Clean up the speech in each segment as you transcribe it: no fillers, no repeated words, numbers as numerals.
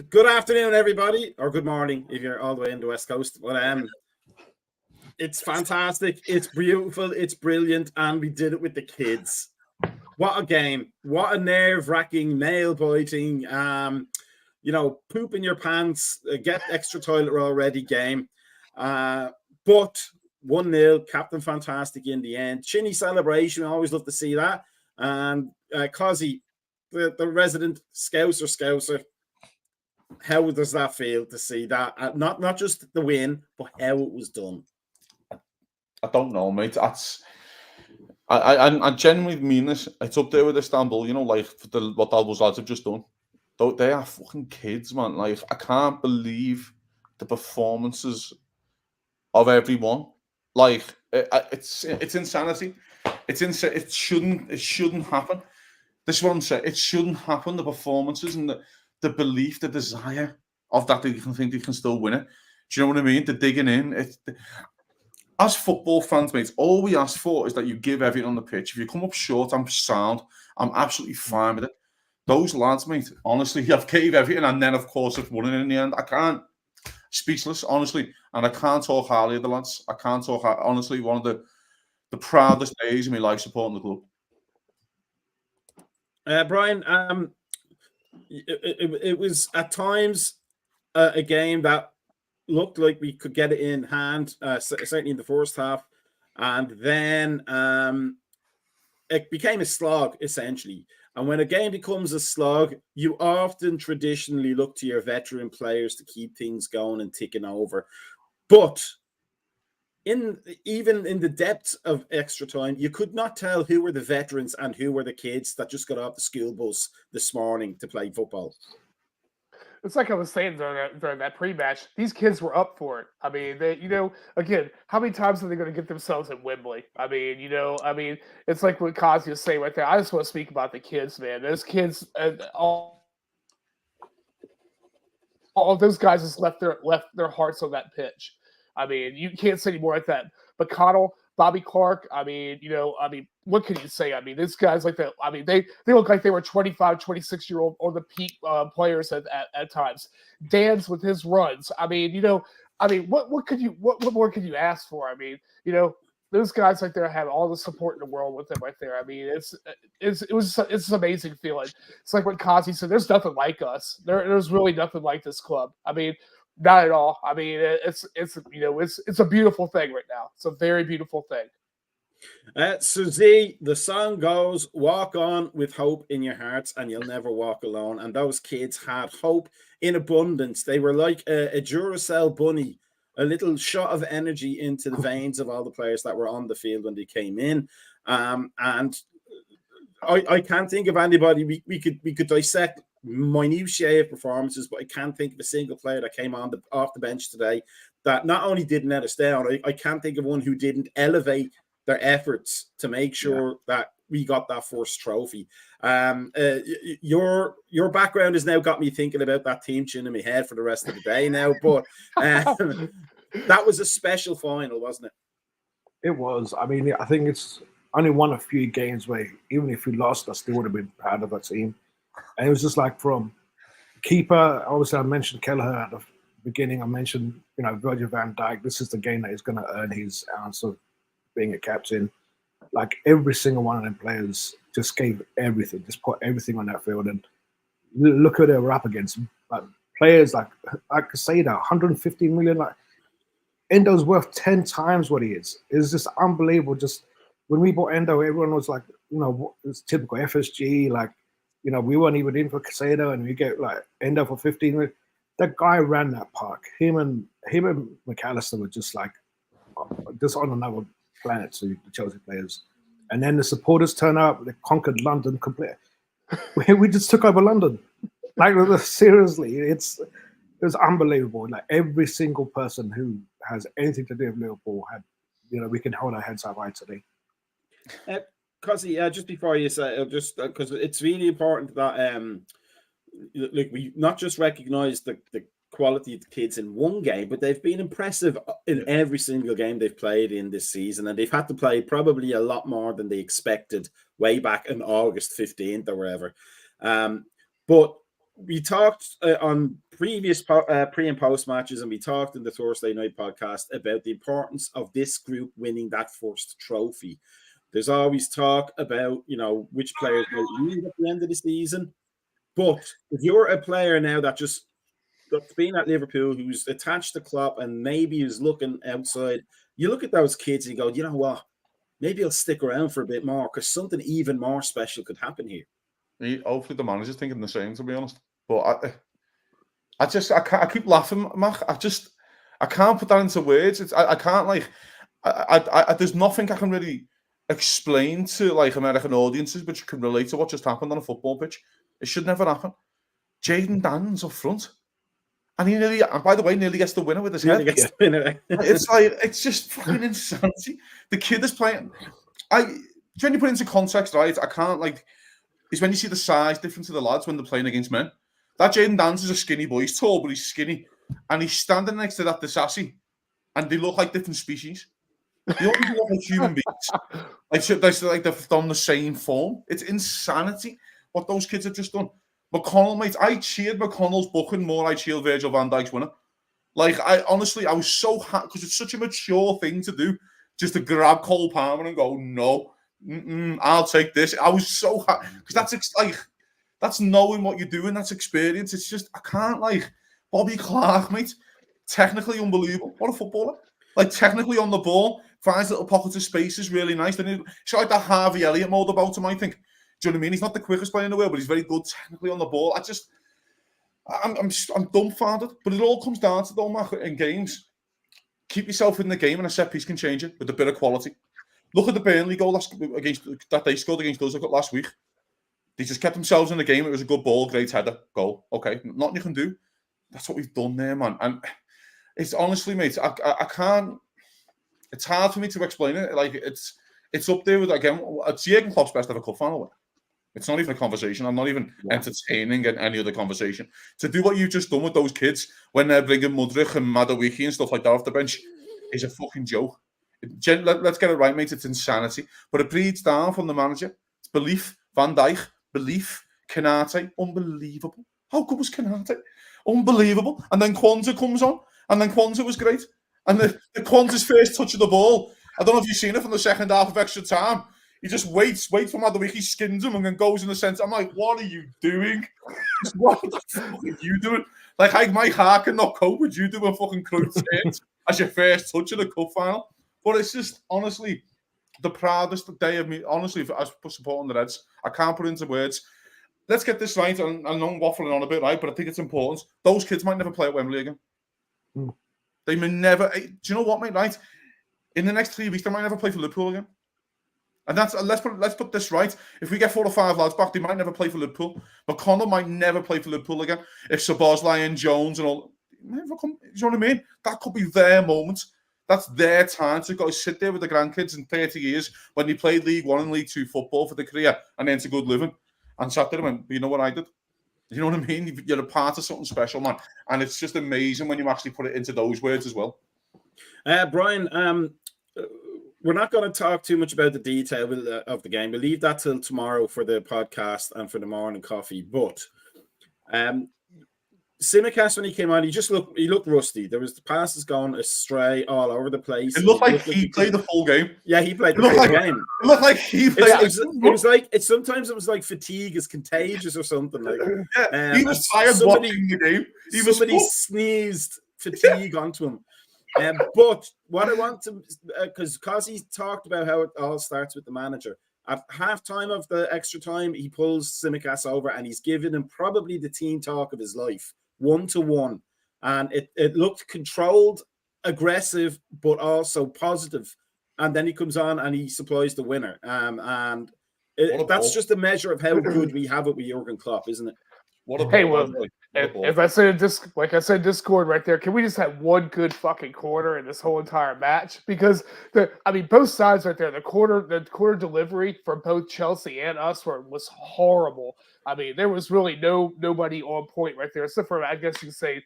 Good afternoon, everybody, or good morning if you're all the way in the West Coast. But it's fantastic, it's beautiful, it's brilliant, and we did it with the kids. What a game! What a nerve-wracking, nail-biting, poop in your pants, get extra toilet roll ready game. But 1-0, Captain Fantastic in the end. Chinny celebration, I always love to see that. And Cozzy, the resident Scouser. How does that feel to see that? Not just the win, but how it was done. I don't know, mate. I genuinely mean this. It's up there with Istanbul, like what those lads have just done. They are fucking kids, man. Like, I can't believe the performances of everyone. Like, it's insanity. It shouldn't happen. This is what I'm saying. It shouldn't happen. The performances and the belief, the desire of that they can think they can still win it. Do you know what I mean? The digging in. As football fans, mate, all we ask for is that you give everything on the pitch. If you come up short, I'm sound. I'm absolutely fine with it. Those lads, mate, honestly, have gave everything, and then, of course, have won it in the end. I can't. Speechless, honestly. And I can't talk highly of the lads. I can't talk, honestly, one of the proudest days in my life supporting the club. Brian, it was at times a game that looked like we could get it in hand, certainly in the first half, and then it became a slog, essentially. And when a game becomes a slog, you often traditionally look to your veteran players to keep things going and ticking over. But even in the depths of extra time, you could not tell who were the veterans and who were the kids that just got off the school bus this morning to play football. It's like I was saying during that pre-match, these kids were up for it. I mean, again, how many times are they going to get themselves at Wembley? I mean, it's like what Kazi was saying right there. I just want to speak about the kids, man. Those kids, all those guys just left their hearts on that pitch. I mean, you can't say any more like that. McConnell, Bobby Clark, what can you say? I mean, these guys like that. I mean, they look like they were 25, 26-year-old or the peak players at times. Dan's with his runs. I mean, what more could you ask for? I mean, those guys right there have all the support in the world with them right there. I mean, it's an amazing feeling. It's like what Kazi said. There's nothing like us. There's really nothing like this club. I mean, not at all. I mean, it's a beautiful thing right now. It's a very beautiful thing. Suzy, the song goes, walk on with hope in your hearts and you'll never walk alone. And those kids had hope in abundance. They were like a Duracell bunny, a little shot of energy into the veins of all the players that were on the field when they came in. And I can't think of anybody. We could dissect minutiae of performances, but I can't think of a single player that came off the bench today that not only didn't let us down, I can't think of one who didn't elevate their efforts to make sure that we got that first trophy. Your background has now got me thinking about that team tune in my head for the rest of the day now, but that was a special final, wasn't it? It was. I mean, I think it's only one of few games where even if we lost, I still would have been proud of our team. And it was just like from keeper, obviously I mentioned Kelleher at the beginning. I mentioned, Virgil van Dijk. This is the game that he's going to earn his ounce of being a captain. Like every single one of them players just gave everything, just put everything on that field. And look who they were up against. Like players like Casado, 150 million. Like Endo's worth 10 times what he is. It's just unbelievable. Just when we bought Endo, everyone was like, it's typical FSG, like, we weren't even in for Casado, and we get like Endo for 15 minutes. That guy ran that park. Him and McAllister were just like just on another planet. So the Chelsea players, and then the supporters turn up. They conquered London completely. We just took over London. Like seriously, it was unbelievable. Like every single person who has anything to do with Liverpool had, we can hold our heads up high today. Cozzy, just before you say, just because it's really important that we not just recognise the quality of the kids in one game, but they've been impressive in every single game they've played in this season, and they've had to play probably a lot more than they expected way back in August 15th or wherever. But we talked on previous pre and post matches, and we talked in the Thursday night podcast about the importance of this group winning that first trophy. There's always talk about, which players might leave at the end of the season. But if you're a player now that's been at Liverpool, who's attached to Klopp and maybe is looking outside, you look at those kids and you go, you know what? Maybe I'll stick around for a bit more because something even more special could happen here. Hopefully the manager's thinking the same, to be honest. But I keep laughing, Mac. I can't put that into words. I can't there's nothing I can really explain to American audiences which can relate to what just happened on a football pitch. It should never happen. Jayden Dan's up front. And he nearly gets the winner with his head. It's just fucking insanity. The kid is playing. When you put it into context, right? I can't is when you see the size difference of the lads when they're playing against men. That Jayden Dan's is a skinny boy. He's tall, but he's skinny. And he's standing next to that Disassi. And they look like different species. They don't even look like human beings. They've done the same form. It's insanity what those kids have just done. McConnell, mate, I cheered McConnell's booking more I cheered Virgil van Dijk's winner. I was so happy because it's such a mature thing to do, just to grab Cole Palmer and go, no, I'll take this. I was so happy because that's knowing what you're doing, that's experience. It's just, I can't Bobby Clark, mate, technically unbelievable. What a footballer. Technically on the ball, finds little pockets of space, is really nice. Then it's like that Harvey Elliott mode about him, I think. Do you know what I mean? He's not the quickest player in the world, but he's very good technically on the ball. I'm dumbfounded. But it all comes down to, though, Mac, in games. Keep yourself in the game, and a set piece can change it with a bit of quality. Look at the Burnley goal that they scored against us last week. They just kept themselves in the game. It was a good ball, great header, goal. Okay, nothing you can do. That's what we've done there, man. And it's honestly, mate, I can't. It's hard for me to explain it. It's up there with, again, it's Jurgen Klopp's best ever cup final. It's not even a conversation. I'm not even entertaining any other conversation. To do what you've just done with those kids when they're bringing Mudryk and Madueke and stuff like that off the bench is a fucking joke. Let's get it right, mate. It's insanity. But it breeds down from the manager. It's belief. Van Dijk, belief. Konate, unbelievable. How good was Konate? Unbelievable. And then Kwanzaa comes on. And then Kwanzaa was great. And the Kwanzaa's first touch of the ball, I don't know if you've seen it from the second half of extra time. He just waits for Madueke, skins him, and then goes in the centre. I'm like, what are you doing? What the fuck are you doing? My heart cannot cope with you doing fucking Cruyff turns as your first touch of the cup final. But it's just, honestly, the proudest day of me, honestly, as supporting the Reds. I can't put it into words. Let's get this right. And I know I'm waffling on a bit, right? But I think it's important. Those kids might never play at Wembley again. They may never. Do you know what, mate? Right? In the next 3 weeks, they might never play for Liverpool again. And let's put this right. If we get 4 or 5 lads back, they might never play for Liverpool. McConnell might never play for Liverpool again. If Szoboszlai and Jones and all, never come. You know what I mean? That could be their moment. That's their time to go sit there with the grandkids in 30 years when they played League 1 and League 2 football for the career and then to good living. And sat there and went, you know what I did? You know what I mean? You're a part of something special, man. And it's just amazing when you actually put it into those words as well. Brian, we're not going to talk too much about the detail of the game. We'll leave that till tomorrow for the podcast and for the morning coffee. But Tsimikas, when he came on, he looked rusty. There was the passes going astray all over the place. It looked like he played the full game. Yeah, he played the full game. It looked like he played. Sometimes it was like fatigue is contagious or something. He was tired watching the game. Somebody sneezed fatigue onto him. But what I want to, because he talked about how it all starts with the manager. At halftime of the extra time, he pulls Tsimikas over and he's given him probably the team talk of his life, 1-to-1. And it looked controlled, aggressive, but also positive. And then he comes on and he supplies the winner. That's just a measure of how good we have it with Jurgen Klopp, isn't it? As I said, Discord right there. Can we just have one good fucking quarter in this whole entire match? Because both sides right there. The quarter delivery for both Chelsea and us was horrible. I mean, there was really nobody on point right there, except for, I guess you could say,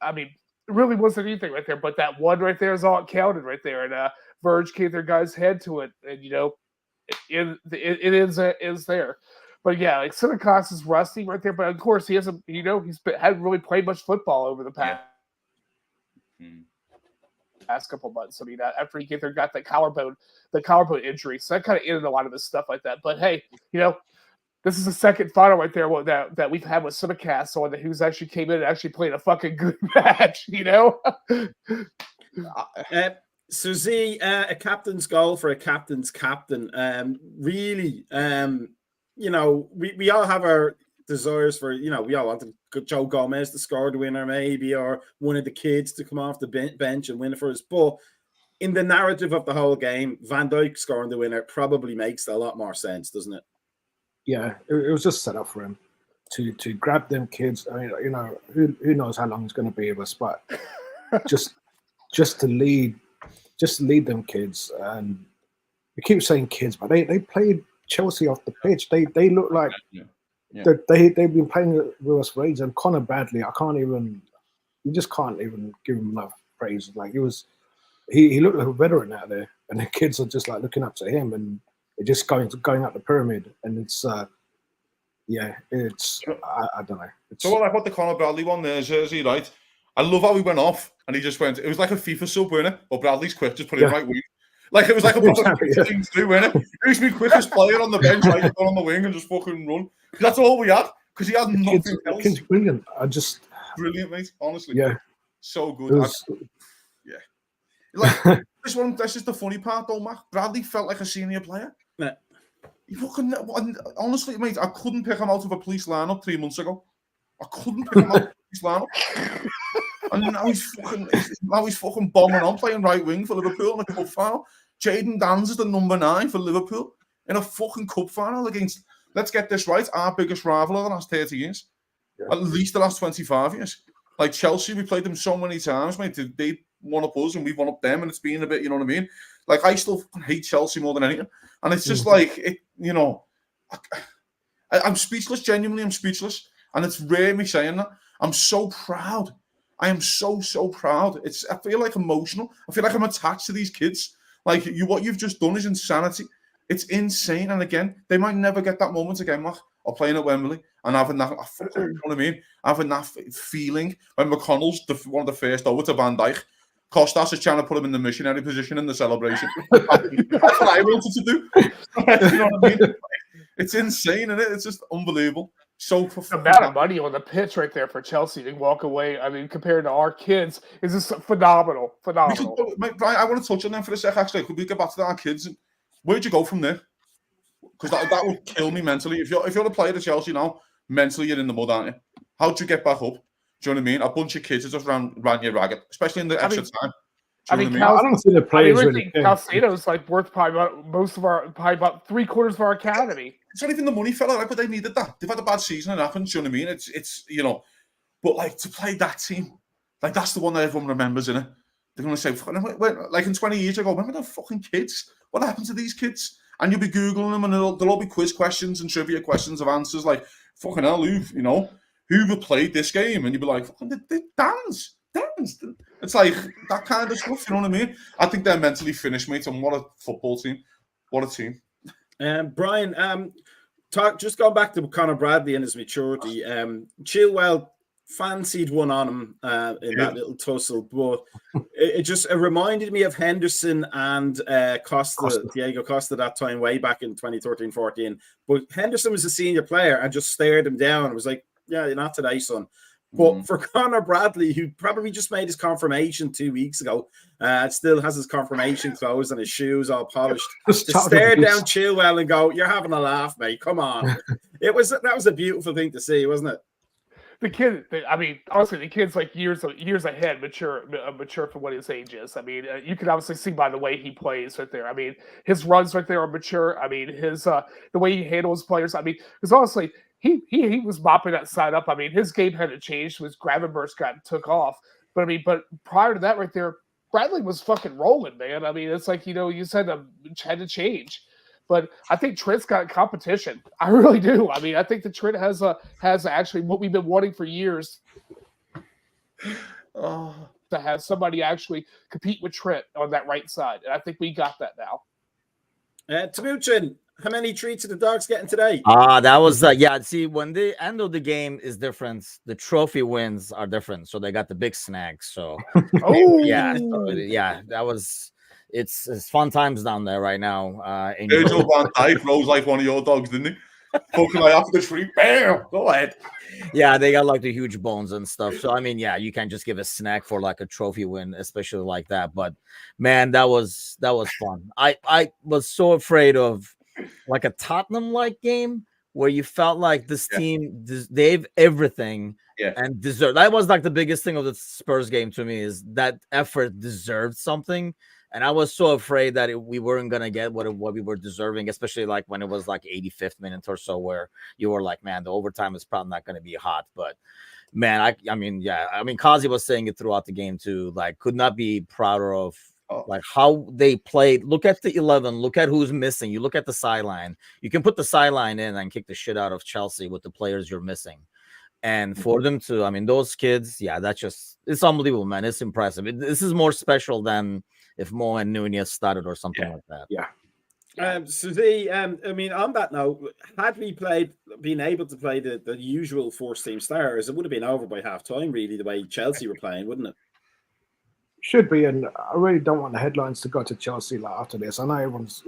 it really wasn't anything right there. But that one right there is all it counted right there, and Verge gave their guy's head to it, and it is there. But yeah, like Simicast is rusty right there. But of course, he hasn't. Hadn't really played much football over the past. Past couple months. I mean, after he got the collarbone injury, so that kind of ended a lot of his stuff like that. But hey, this is the second final right there that we've had with Simicast on who's actually came in and actually played a fucking good match. So Z, a captain's goal for a captain's captain. Really, we all have our desires for, we all wanted Joe Gomez to score the winner maybe, or one of the kids to come off the bench and win it for us. But in the narrative of the whole game, Van Dijk scoring the winner probably makes a lot more sense, doesn't it? Yeah, it was just set up for him to grab them kids. I mean, who knows how long he's going to be with us, but just to lead them kids. And we keep saying kids, but they played Chelsea off the pitch. They look like they've been playing with us for ages. And Connor Bradley, you just can't even give him enough praise. Like he looked like a veteran out there, and the kids are just like looking up to him, and they're just going up the pyramid. And it's I don't know. So what I put the Connor Bradley one there, Jersey, right? I love how he went off and he just went. It was like a FIFA sub, wasn't it? But Bradley's quick, just put it right wing. Like it was like a bunch of things through, wasn't it? Who's the quickest player on the bench, right? Go on the wing and just fucking run. That's all we had because he had nothing else. Kid's brilliant. Brilliant, mate. Honestly, yeah, so good. Like this is the funny part, though, Mac. Bradley felt like a senior player. Yeah. Honestly, mate, I couldn't pick him out of a police lineup 3 months ago. I couldn't pick him out of a police lineup. And now he's fucking bombing on, playing right wing for Liverpool in a cup final. Jadon Danns is the number 9 for Liverpool in a fucking cup final against, let's get this right, our biggest rival of the last 30 years. Yeah. At least the last 25 years. Like Chelsea, we played them so many times, mate. They won up us and we've won up them, and it's been a bit, you know what I mean? Like, I still hate Chelsea more than anything. And it's just like, I'm speechless, genuinely, I'm speechless. And it's rare me saying that. I'm so proud. I am so proud. I feel like emotional. I feel like I'm attached to these kids. Like, what you've just done is insanity. It's insane. And again, they might never get that moment again, Mark, or playing at Wembley and having that, you know what I mean? Having that feeling when McConnell's one of the first over to Van Dijk. Costas is trying to put him in the missionary position in the celebration. That's what I wanted to do. You know what I mean? It's insane, isn't it? It's just unbelievable. So the amount of money on the pitch right there for Chelsea to walk away. I mean, compared to our kids, is just phenomenal. Brian, I want to touch on them for a sec. Actually, could we get back to our kids? Where'd you go from there? Because that would kill me mentally. If you're a player at Chelsea now, mentally you're in the mud, aren't you? How'd you get back up? Do you know what I mean? A bunch of kids that just ran you ragged, especially in the extra time. I don't think the players really. Calcedo's like worth probably about 3/4 of our academy. It's not even the money, fella, right? But they needed that. They've had a bad season and it happens. Do you know what I mean? It's but like to play that team, like that's the one that everyone remembers, innit? They're gonna say, like in 20 years ago, remember the fucking kids? What happened to these kids? And you'll be googling them, and there'll all be quiz questions and trivia questions of answers like, fucking hell, who played this game? And you'd be like, fucking the dance. It's like that kind of stuff, you know what I mean? I think they're mentally finished, mate, and what a football team. What a team. Brian, just going back to Conor Bradley and his maturity, Chilwell fancied one on him in that little tussle, but it reminded me of Henderson and Diego Costa that time way back in 2013-14. But Henderson was a senior player and just stared him down and was like, yeah, you're not today, son. But for Conor Bradley, who probably just made his confirmation 2 weeks ago, still has his confirmation clothes and his shoes all polished, to stare down Chilwell and go, you're having a laugh, mate. Come on. That was a beautiful thing to see, wasn't it? The kid, honestly, the kid's like years ahead, mature for what his age is. I mean, you can obviously see by the way he plays right there. I mean, his runs right there are mature. I mean, his the way he handles players. I mean, because honestly, he was mopping that side up. I mean, his game hadn't changed. His Gravenberch took off. But prior to that right there, Bradley was fucking rolling, man. I mean, it's like, you said had to change. But I think Trent's got competition. I really do. I mean, I think that Trent has actually what we've been wanting for years. To have somebody actually compete with Trent on that right side. And I think we got that now. Timuchin, How many treats are the dogs getting today? That was yeah. See, when the end of the game is different, the trophy wins are different. So they got the big snacks. So yeah, that was. It's fun times down there right now. Virgil van Dijk rose like one of your dogs, didn't he? Poking like after the tree. Bam! Go ahead. Yeah, they got like the huge bones and stuff. So I mean, yeah, you can't just give a snack for like a trophy win, especially like that. But man, that was fun. I was so afraid of like a Tottenham like game where you felt like this team they have everything and deserved. That was like the biggest thing of the Spurs game to me, is that effort deserved something. And I was so afraid that we weren't gonna get what we were deserving, especially like when it was like 85th minute or so, where you were like, man, the overtime is probably not gonna be hot. But man, I mean, Kazi was saying it throughout the game too. Like, could not be prouder of like how they played. Look at the 11. Look at who's missing. You look at the sideline. You can put the sideline in and kick the shit out of Chelsea with the players you're missing. And for them to, I mean, those kids, it's unbelievable, man. It's impressive. This is more special than if Mo and Nunez started or something like that. Yeah. Suzy, I mean, on that note, had we been able to play the usual first team stars, it would have been over by half time, really, the way Chelsea were playing, wouldn't it? Should be, and I really don't want the headlines to go to Chelsea like after this. I know everyone's,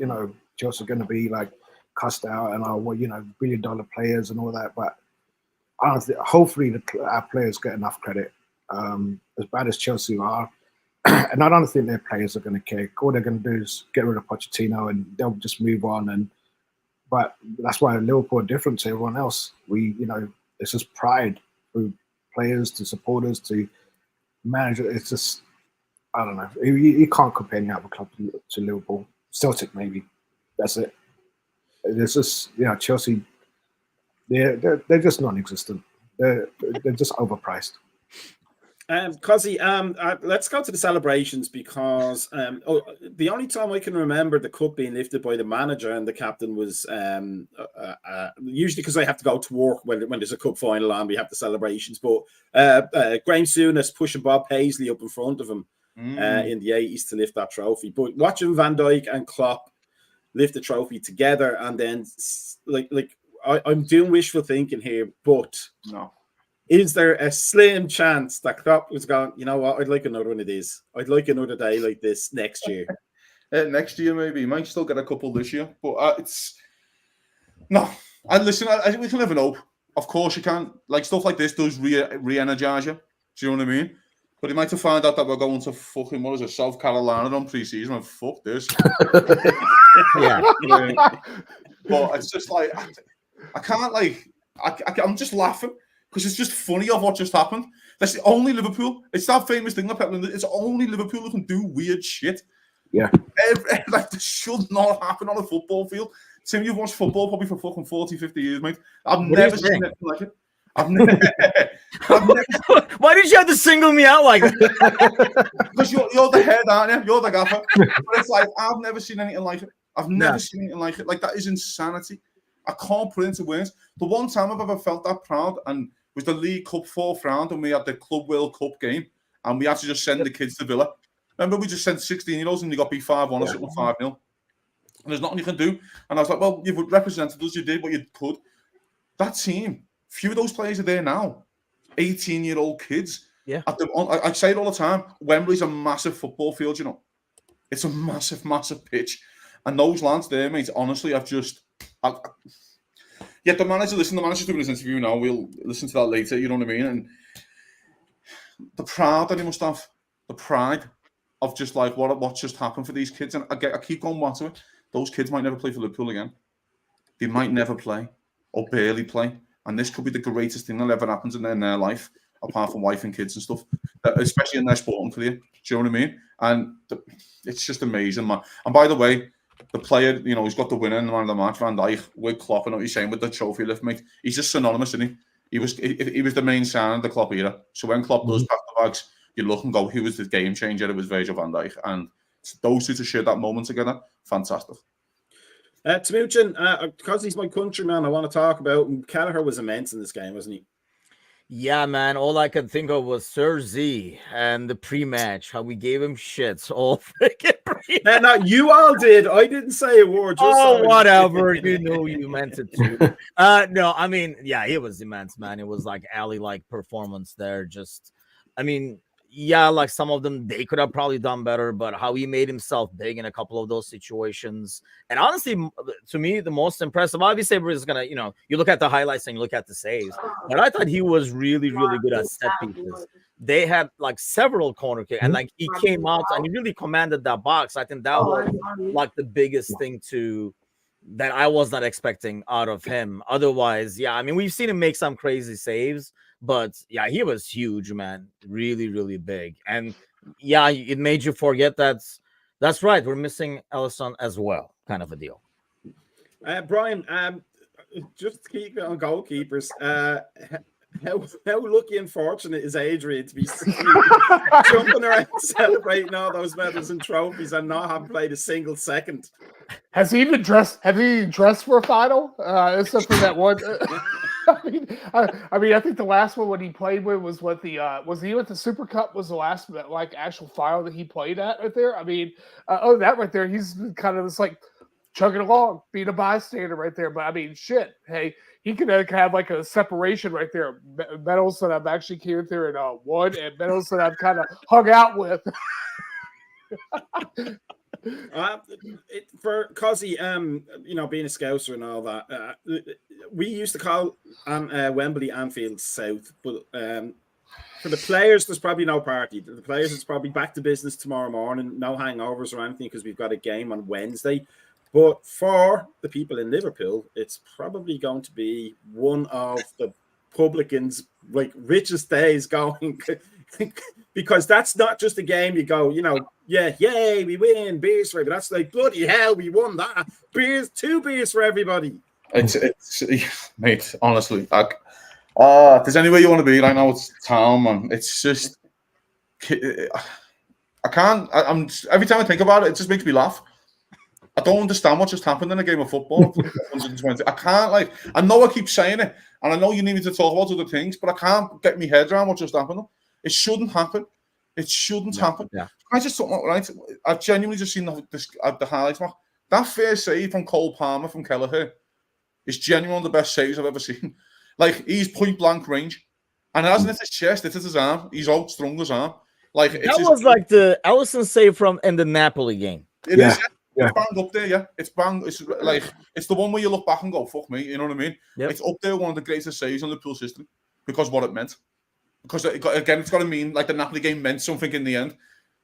Chelsea are going to be like cussed out and $1 billion players and all that, but I don't think, hopefully our players get enough credit. As bad as Chelsea are, and I don't think their players are going to care. All they're going to do is get rid of Pochettino and they'll just move on. But that's why Liverpool are different to everyone else. It's just pride through players to supporters to managers. It's just, I don't know. You can't compare any other club to Liverpool. Celtic, maybe. That's it. It's just, Chelsea, they're just non-existent. They're just overpriced. Cosy, let's go to the celebrations, because the only time I can remember the cup being lifted by the manager and the captain was usually because I have to go to work when there's a cup final on, we have the celebrations. But Graham Souness pushing Bob Paisley up in front of him in the 80s to lift that trophy. But watching Van Dijk and Klopp lift the trophy together, and then I'm doing wishful thinking here, but no. Is there a slim chance that Klopp was going, you know what, I'd like another one of these. I'd like another day like this next year. Next year, maybe. He might still get a couple this year. But it's... No. And listen, we can live in hope. Of course you can. Like, stuff like this does re-energize you. Do you know what I mean? But he might have found out that we're going to fucking, South Carolina on pre-season, and fuck this. Yeah. But it's just like... I can't, I'm just laughing. Because it's just funny of what just happened. That's the only Liverpool. It's that famous thing that it's only Liverpool who can do weird shit. Yeah. This should not happen on a football field. Tim, you've watched football probably for fucking 40, 50 years, mate. I've never seen anything like it. I've never Why did you have to single me out like that? Because you're the head, aren't you? You're the gaffer. But it's like, I've never seen anything like it. I've never seen anything like it. Like, that is insanity. I can't put it into words. The one time I've ever felt that proud and was the League Cup 4th round, and we had the Club World Cup game, and we had to just send the kids to Villa. Remember, we just sent 16-year-olds and they got beat 5-1 or something, 5-0. And there's nothing you can do. And I was like, well, you've represented us, you did what you could. That team, few of those players are there now. 18-year-old kids. Yeah. I say it all the time, Wembley's a massive football field, It's a massive, massive pitch. And those lads there, mate, honestly, the manager's doing his interview now. We'll listen to that later, you know what I mean? And the pride that he must have, the pride of just like what just happened for these kids. And I keep going back to it. Those kids might never play for Liverpool again. They might never play or barely play. And this could be the greatest thing that ever happens in their life, apart from wife and kids and stuff, especially in their sporting career. Do you know what I mean? And it's just amazing, man. And by the way, the player, he's got the winner in the man of the match, Van Dijk, with Klopp, and what he's saying with the trophy lift, mate. He's just synonymous, isn't he? He was the main sign of the Klopp era. So when Klopp does pack the bags, you look and go, who was the game changer? It was Virgil van Dijk. And those two to share that moment together, fantastic. Timuchin, because he's my countryman, I want to talk about him. Kelleher was immense in this game, wasn't he? Yeah, man. All I could think of was Sir Z and the pre-match, how we gave him shits all freaking No, you all did. I didn't say a word. Just Oh, so whatever. You knew you meant it to. No, I mean, yeah, it was immense, man. It was like Ali-like performance there. Just, I mean, yeah, like some of them they could have probably done better, but how he made himself big in a couple of those situations. And honestly, to me, the most impressive, obviously, everybody's gonna, you look at the highlights and you look at the saves, but I thought he was really, really good at set pieces. They had like several corner kicks, and like he came out and he really commanded that box. I think that was like the biggest thing that I was not expecting out of him. Otherwise, yeah, I mean, we've seen him make some crazy saves, but yeah, he was huge, man. Really, really big. And yeah, it made you forget that's right. We're missing Ellison as well, kind of a deal. Brian, just to keep it on goalkeepers, how lucky and fortunate is Adrian to be jumping around celebrating all those medals and trophies and not having played a single second? Has he even dressed? Have he dressed for a final? Except for that one. I mean, I think the last one when he played with was what was he with the Super Cup was the last like actual final that he played at right there. I mean, that right there, he's kind of just like chugging along, being a bystander right there. But I mean, shit, hey, he could have like a separation right there. Medals that I've actually came through and won, and medals that I've kind of hung out with. For Cozzy, being a Scouser and all that, we used to call Wembley Anfield South, but for the players, there's probably no party. The players, it's probably back to business tomorrow morning, no hangovers or anything because we've got a game on Wednesday. But for the people in Liverpool, it's probably going to be one of the publicans' like richest days going. Because that's not just a game you go, yeah, yay, we win, beers for everybody. That's like, bloody hell, we won that. Beers, 2 beers for everybody. It's mate, honestly, like, if there's anywhere you want to be right now, it's town, man. It's just, I'm every time I think about it, it just makes me laugh. I don't understand what just happened in a game of football. 120. I can't, I know I keep saying it, and I know you need me to talk about other things, but I can't get my head around what just happened. It shouldn't happen. It shouldn't happen. Yeah. I just thought, right, I've genuinely just seen the highlights. That first save from Cole Palmer from Kelleher is genuinely one of the best saves I've ever seen. Like, he's point blank range, and it hasn't hit his chest, it's his arm. He's outstrung his arm. Like, that was like the Ellison save in the Napoli game. It is. It's bang up there, yeah. It's bang. It's like it's the one where you look back and go, "Fuck me," you know what I mean? Yep. It's up there, one of the greatest saves in Liverpool's history because what it meant. Because again, it's got to mean like the Napoli game meant something in the end.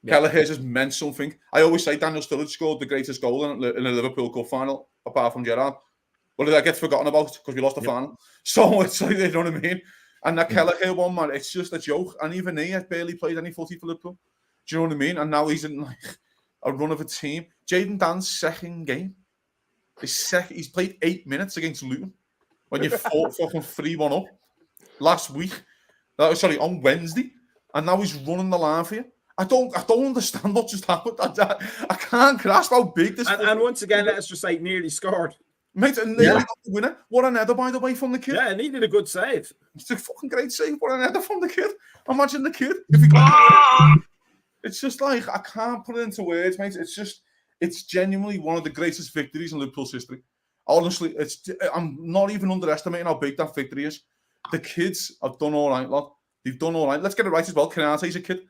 Yep. Kelleher just meant something. I always say Daniel Sturridge scored the greatest goal in a Liverpool Cup final, apart from Gerrard. But that gets forgotten about because we lost the final. So it's like, you know what I mean? And that Kelleher one, man, it's just a joke. And even he has barely played any footy for Liverpool. Do you know what I mean? And now he's in like a run of a team. Jaden Dan's second game. He's played 8 minutes against Luton when you fought fucking 3-1 up last week. On Wednesday, and now he's running the line for you. I don't understand what just happened. I can't grasp how big this. And once again, let's just say nearly scored. Mate, and nearly got the winner. What an header, by the way, from the kid. Yeah, needed a good save. It's a fucking great save. What an header from the kid. Imagine the kid if he got. It's just like I can't put it into words, mate. It's genuinely one of the greatest victories in Liverpool's history. Honestly, I'm not even underestimating how big that victory is. The kids have done all right, lad. They've done all right. Let's get it right as well. Kanate's a kid.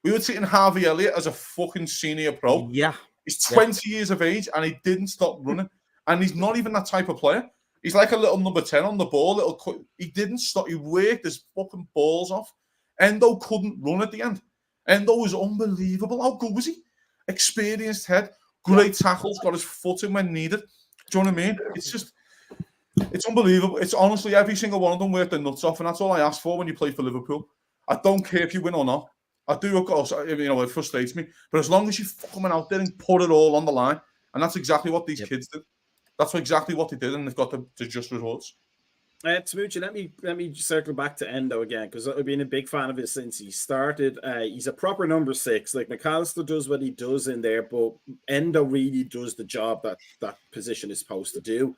We were treating Harvey Elliott as a fucking senior pro. Yeah. He's 20 years of age and he didn't stop running. And he's not even that type of player. He's like a little number 10 on the ball. He didn't stop. He worked his fucking balls off. Endo couldn't run at the end. Endo was unbelievable. How good was he? Experienced head. Great tackles. Got his foot in when needed. Do you know what I mean? It's unbelievable. It's honestly every single one of them worked their nuts off, and that's all I ask for when you play for Liverpool. I don't care if you win or not. I do, of course. It frustrates me, but as long as you fucking went out there and put it all on the line, and that's exactly what these kids did. That's exactly what they did, and they've got the just results. Smoochie, let me circle back to Endo again because I've been a big fan of his since he started. He's a proper number 6. Like McAllister does what he does in there, but Endo really does the job that position is supposed to do.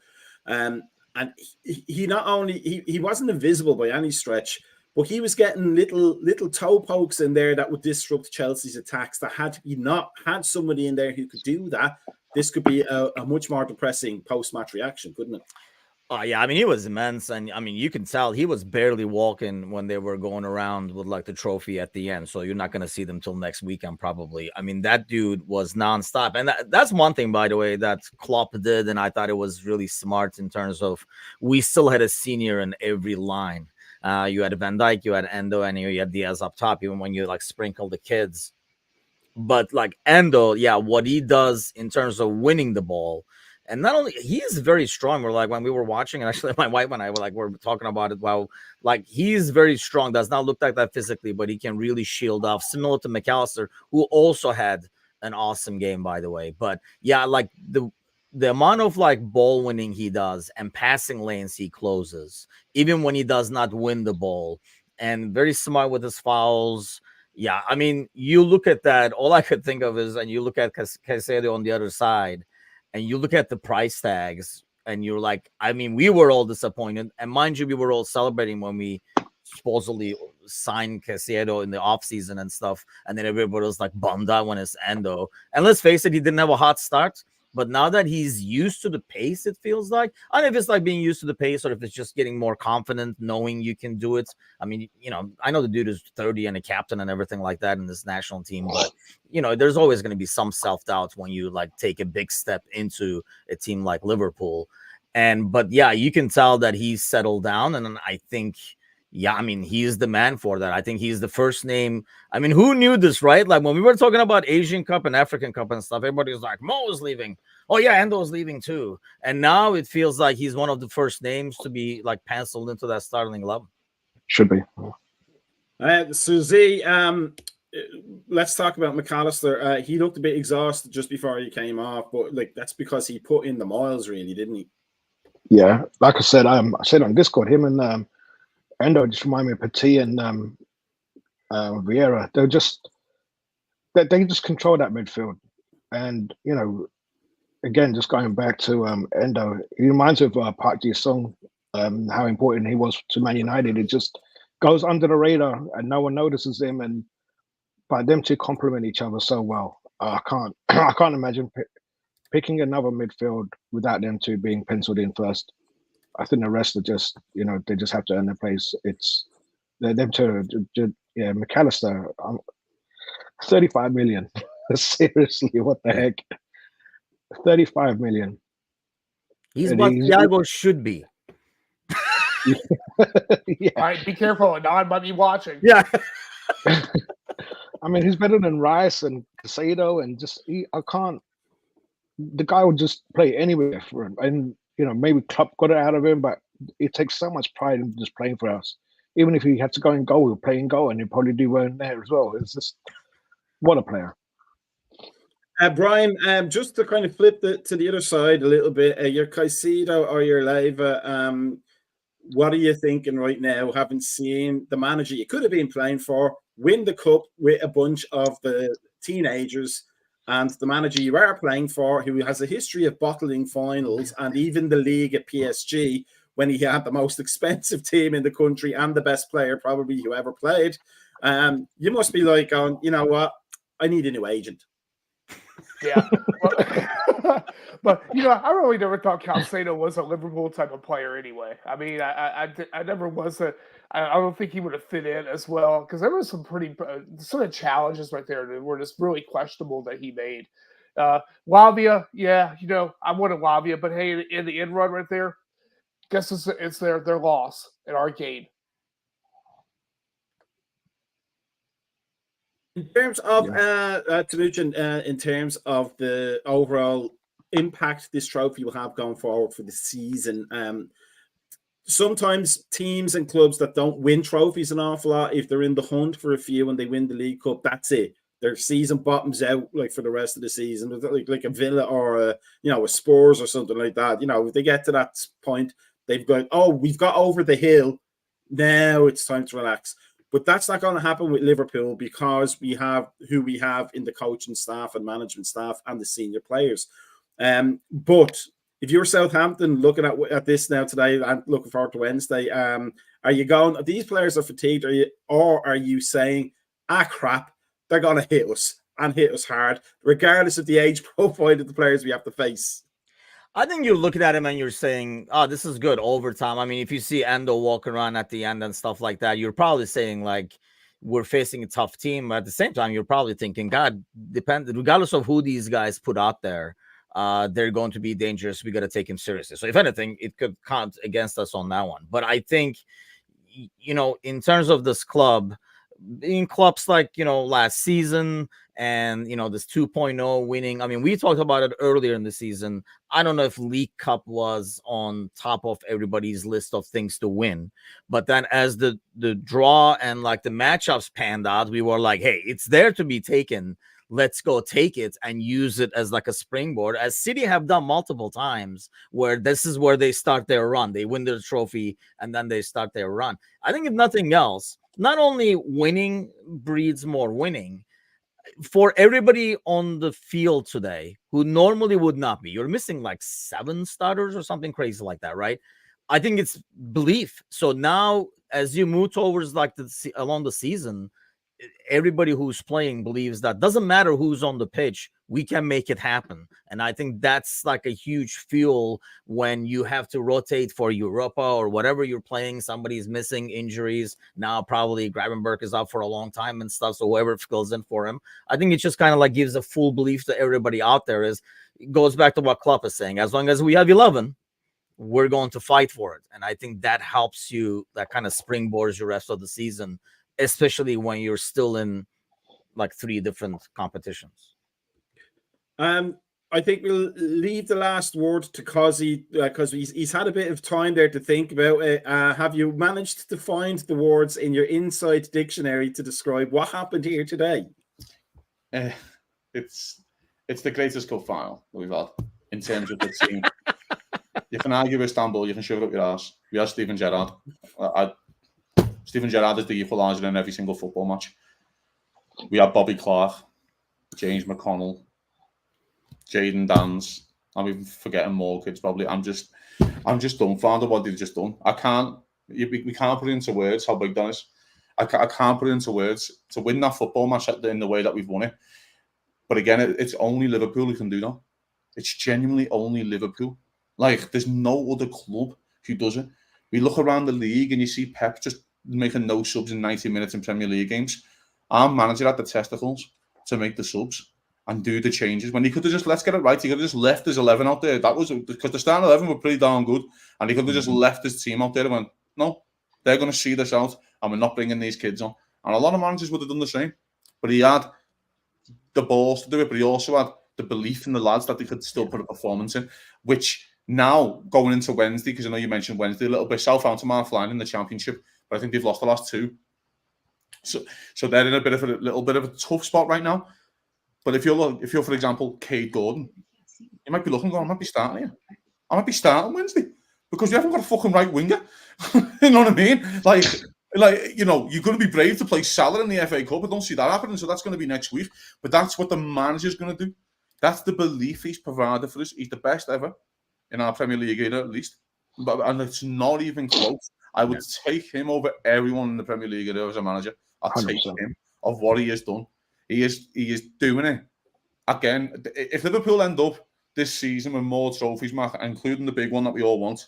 And he not only he wasn't invisible by any stretch, but he was getting little toe pokes in there that would disrupt Chelsea's attacks. That had to be not had somebody in there who could do that. This could be a much more depressing post-match reaction, couldn't it? Oh yeah, I mean he was immense, and I mean you can tell he was barely walking when they were going around with like the trophy at the end. So you're not going to see them till next weekend probably. I mean that dude was nonstop, and that's one thing by the way that Klopp did, and I thought it was really smart in terms of we still had a senior in every line. You had Van Dijk, you had Endo, and you had Diaz up top. Even when you like sprinkle the kids, but like Endo, yeah, what he does in terms of winning the ball. And not only he is very strong. We're like when we were watching, and actually my wife and I were talking about it. Well, like he's very strong. Does not look like that physically, but he can really shield off. Similar to McAllister, who also had an awesome game, by the way. But yeah, like the amount of like ball winning he does and passing lanes he closes, even when he does not win the ball, and very smart with his fouls. Yeah, I mean, you look at that. All I could think of is, and you look at Caicedo on the other side. And you look at the price tags and you're like, I mean, we were all disappointed. And mind you, we were all celebrating when we supposedly signed Caicedo in the offseason and stuff. And then everybody was like bummed out when it's Endo. And let's face it, he didn't have a hot start. But now that he's used to the pace, it feels like, I don't know if it's like being used to the pace or if it's just getting more confident, knowing you can do it. I mean, you know, I know the dude is 30 and a captain and everything like that in this national team, but you know, there's always going to be some self-doubt when you like take a big step into a team like Liverpool. But yeah, you can tell that he's settled down. And I think, yeah, I mean, he is the man for that. I think he's the first name. I mean, who knew this, right? Like when we were talking about Asian Cup and African Cup and stuff, everybody was like, Mo is leaving. Oh yeah, Endo's leaving too. And now it feels like he's one of the first names to be like penciled into that starting 11. Should be. Susie, let's talk about McAllister. He looked a bit exhausted just before he came off, but like that's because he put in the miles, really, didn't he? Yeah, like I said on Discord, him and Endo just remind me of Petit and Vieira. They just control that midfield, and you know, again, just going back to Endo, he reminds me of Park Ji-sung, how important he was to Man United. It just goes under the radar, and no one notices him. And by them two complement each other so well, I can't imagine picking another midfield without them two being penciled in first. I think the rest are just, you know, they just have to earn their place. It's them two. Yeah, McAllister, 35 million. Seriously, what the heck? 35 million. He's what Thiago should be. Yeah. All right, be careful. Now might be watching. Yeah. I mean, he's better than Rice and Caicedo, and just I can't. The guy would just play anywhere for him, and you know, maybe Klopp got it out of him, but it takes so much pride in just playing for us. Even if he had to go in goal, he'll play in goal, and he'll probably do well in there as well. It's just what a player. Brian, just to kind of flip to the other side a little bit, your Caicedo or your Leiva, what are you thinking right now? Having seen the manager you could have been playing for win the cup with a bunch of the teenagers, and the manager you are playing for, who has a history of bottling finals and even the league at PSG when he had the most expensive team in the country and the best player probably who ever played. You must be like, going, you know what? I need a new agent. Yeah. But, you know, I really never thought Caicedo was a Liverpool type of player anyway. I mean, I never was I don't think he would have fit in as well, because there was some pretty sort of challenges right there that were just really questionable that he made. Lavia, yeah, you know, I wanted Lavia, but hey, in the end run right there, guess it's their loss and our gain. In terms of Timuchin, in terms of the overall impact this trophy will have going forward for the season, sometimes teams and clubs that don't win trophies an awful lot, if they're in the hunt for a few and they win the League Cup, that's it. Their season bottoms out like for the rest of the season, like a Villa or a Spurs or something like that. You know, if they get to that point, they've got, we've got over the hill. Now it's time to relax. But that's not going to happen with Liverpool because we have who we have in the coaching staff and management staff and the senior players. But if you're Southampton looking at this now today and looking forward to Wednesday, are you going, these players are fatigued, or are you saying, crap, they're going to hit us and hit us hard, regardless of the age profile of the players we have to face? I think you're looking at him and you're saying, oh, this is good overtime. I mean, if you see Endo walking around at the end and stuff like that, you're probably saying, like, we're facing a tough team. But at the same time, you're probably thinking, God, regardless of who these guys put out there, they're going to be dangerous. We got to take him seriously. So if anything, it could count against us on that one. But I think, you know, in terms of this club, in clubs like, you know, last season and, you know, this 2.0 winning. I mean, we talked about it earlier in the season. I don't know if League Cup was on top of everybody's list of things to win. But then as the draw and like the matchups panned out, we were like, hey, it's there to be taken. Let's go take it and use it as like a springboard, as City have done multiple times, where this is where they start their run. They win their trophy and then they start their run. I think if nothing else, not only winning breeds more winning, for everybody on the field today who normally would not be, you're missing like 7 starters or something crazy like that, right? I think it's belief. So now as you move towards like along the season, everybody who's playing believes that doesn't matter who's on the pitch, we can make it happen. And I think that's like a huge fuel when you have to rotate for Europa or whatever you're playing. Somebody's missing, injuries. Now probably Gravenberch is out for a long time and stuff, so whoever fills in for him. I think it just kind of like gives a full belief to everybody out there. It goes back to what Klopp is saying. As long as we have 11, we're going to fight for it. And I think that helps you, that kind of springboards your rest of the season, especially when you're still in like 3 different competitions. I think we'll leave the last word to Cozzy because he's had a bit of time there to think about it. Have you managed to find the words in your inside dictionary to describe what happened here today? It's the greatest cup final that we've had in terms of the team. You can argue Istanbul, you can shove it up your ass. We have Steven Gerrard. Steven Gerrard is the equaliser in every single football match. We have Bobby Clark, James McConnell, Jaden Dans. I'm even forgetting more kids probably. I'm just dumbfounded what they've just done. We can't put it into words how big that is. I can't put it into words to win that football match in the way that we've won it. But again, it's only Liverpool who can do that. It's genuinely only Liverpool. Like, there's no other club who does it. We look around the league and you see Pep just making no subs in 90 minutes in Premier League games. Our manager had the testicles to make the subs and do the changes. When he could have just, let's get it right, he could have just left his 11 out there. That was because the starting 11 were pretty darn good. And he could have just left his team out there and went, no, they're going to see this out and we're not bringing these kids on. And a lot of managers would have done the same. But he had the balls to do it, but he also had the belief in the lads that they could still put a performance in, which now going into Wednesday, because I know you mentioned Wednesday a little bit, Southampton are flying in the Championship, but I think they've lost the last 2. So they're in a little bit of a tough spot right now. But if you're for example, Cade Gordon, you might be looking going, I might be starting here. I might be starting Wednesday because you haven't got a fucking right winger. You know what I mean? Like, you know, you're going to be brave to play Salah in the FA Cup. I don't see that happening. So that's going to be next week. But that's what the manager's going to do. That's the belief he's provided for us. He's the best ever in our Premier League era, at least. And it's not even close. I would take him over everyone in the Premier League era as a manager. I'd 100%. take him of what he has done. He is doing it. Again, if Liverpool end up this season with more trophies, Mark, including the big one that we all want,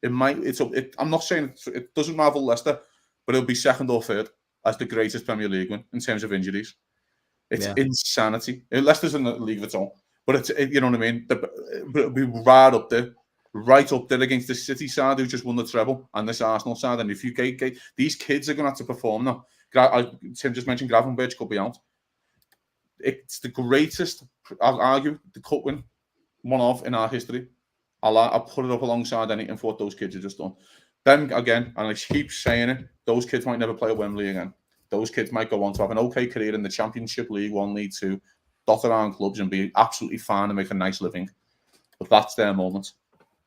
I'm not saying it doesn't rival Leicester, but it'll be second or third as the greatest Premier League win in terms of injuries. It's insanity. Leicester's in the league of its own, but you know what I mean? It'll be right up there against the City side who just won the treble and this Arsenal side. And if you get these kids are going to have to perform now. Tim just mentioned Gravenberch could be out. It's the greatest, I'll argue, the cup win, one of in our history. I'll put it up alongside anything for what those kids have just done. Then again, and I keep saying it, those kids might never play at Wembley again. Those kids might go on to have an okay career in the Championship, League One, League Two, dot around clubs and be absolutely fine and make a nice living. But that's their moment.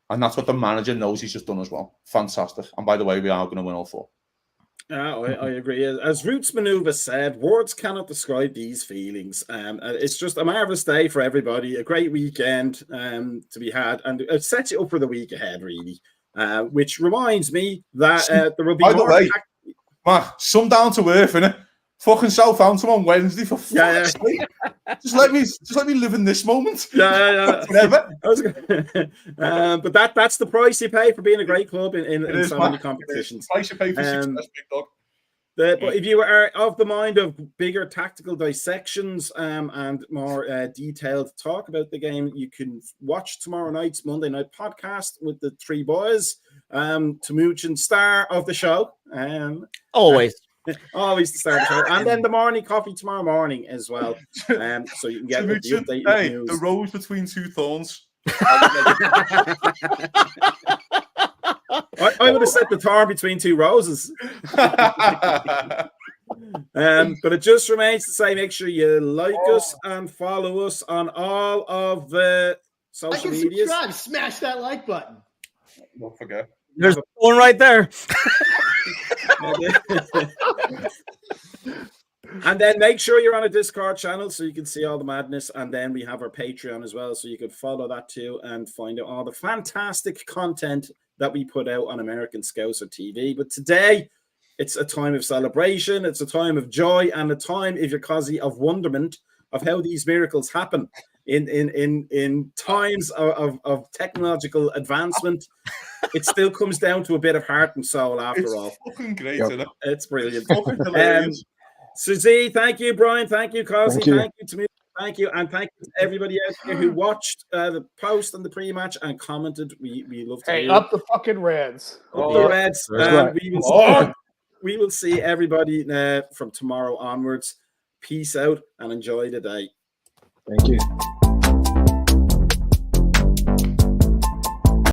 And that's what the manager knows he's just done as well. Fantastic. And by the way, we are going to win all 4. I agree. As Roots Maneuver said, words cannot describe these feelings. It's just a marvelous day for everybody, a great weekend to be had, and it sets you up for the week ahead, really. Which reminds me that there will be By the more. way, some down to earth, innit? Fucking Southampton on Wednesday for fuck's sake. Just let me live in this moment. Yeah. Whatever. But that's the price you pay for being a great club in so many competitions. Price you pay for success, big dog. But if you are of the mind of bigger tactical dissections and more detailed talk about the game, you can watch tomorrow night's Monday night podcast with the three boys, Tamuchin, star of the show. Always the start of the show, and then the morning coffee tomorrow morning as well. So you can get the updated news. The rose between two thorns. I would have said the thorn between two roses. But it just remains to say, make sure you like us and follow us on all of the social medias. Subscribe, smash that like button. Don't forget. There's one right there. And then make sure you're on a Discord channel so you can see all the madness. And then we have our Patreon as well, so you can follow that too and find out all the fantastic content that we put out on American Scouser TV. But today, it's a time of celebration, it's a time of joy, and a time, if you're Cosy, of wonderment of how these miracles happen in times of technological advancement. It still comes down to a bit of heart and soul after all. It's fucking great, isn't it? It's brilliant. Fucking hilarious. Suzie, thank you. Brian, thank you. Cosy, thank you to me. Thank you, and thank you to everybody out there who watched the post and the pre-match and commented. We love to hear. Up the fucking Reds. Up the Reds. We will see everybody from tomorrow onwards. Peace out and enjoy the day. Thank you.